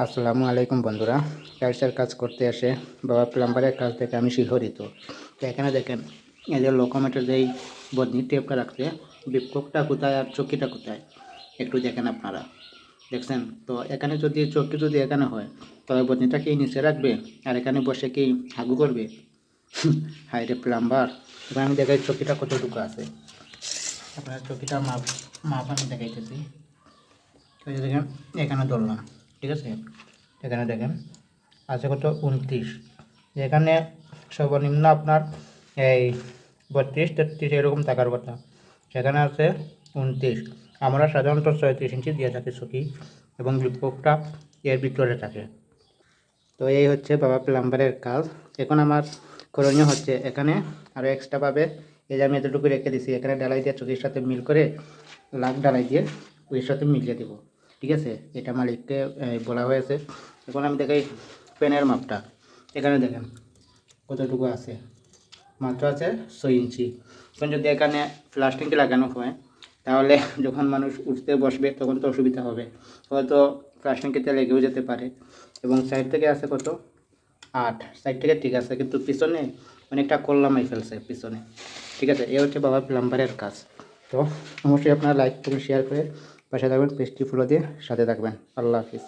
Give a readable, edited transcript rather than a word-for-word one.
আসসালামু আলাইকুম বন্ধুরা, টাইলসের কাজ করতে এসে বাবা প্লাম্বারের কাজ থেকে আমি শিহরিত। তো এখানে দেখেন, এই যে লোকোমেটের যেই বদনি টেপটা রাখছে, বিপকটা কোথায় আর চকিটা কোথায় একটু দেখেন আপনারা। দেখছেন তো? এখানে যদি চকি যদি এখানে হয়, তবে বদনিটা কি নিচে রাখবে আর এখানে বসে কি হাগু করবে? হাই রে প্লাম্বার! এবার আমি দেখাই চকিটা কতটুকু আছে। আপনার চকিটা মাপ মাপ আমি দেখাইতেছি। এই যে দেখেন, এখানে ধরলাম, ঠিক আছে? এখানে দেখেন আছে কত, 29। এখানে সর্বনিম্ন আপনার এই 32-33 এরকম থাকার কথা, সেখানে আছে 29। আমরা সাধারণত 36 ইঞ্চি দিয়ে থাকি চকি, এবং লিপকটা এর ভিতরে থাকে। তো এই হচ্ছে বাবা প্লাম্বারের কাজ। এখন আমার করণীয় হচ্ছে, এখানে আরও এক্সট্রাভাবে এই যে আমি এতটুকু রেখে দিছি, এখানে ডালাই দিয়ে চকির সাথে মিল করে লাখ ডালাই দিয়ে ওই সাথে মিলিয়ে দেবো, ঠিক আছে? এটা মালিককে বলা হয়েছে। এখন আমি দেখাই পেনের মাপটা। এখানে দেখেন কতটুকু আছে, মাত্র আছে 6 ইঞ্চি। এখন যদি এখানে প্লাস্টিক লাগানো হয়, তাহলে যখন মানুষ উঠতে বসবে তখন তো অসুবিধা হবে, হয়তো প্লাস্টিকটা লেগেও যেতে পারে। এবং সাইড থেকে আছে কত, 8। সাইড থেকে ঠিক আছে, কিন্তু পিছনে অনেকটা কল্লামাই ফেলছে পিছনে, ঠিক আছে? এ হচ্ছে বাবা প্লাম্বারের কাজ। তো অবশ্যই আপনারা লাইক করে শেয়ার করে পাশে থাকবেন, পেজটি ফলো দিয়ে সাথে থাকবেন। আল্লাহ হাফিজ।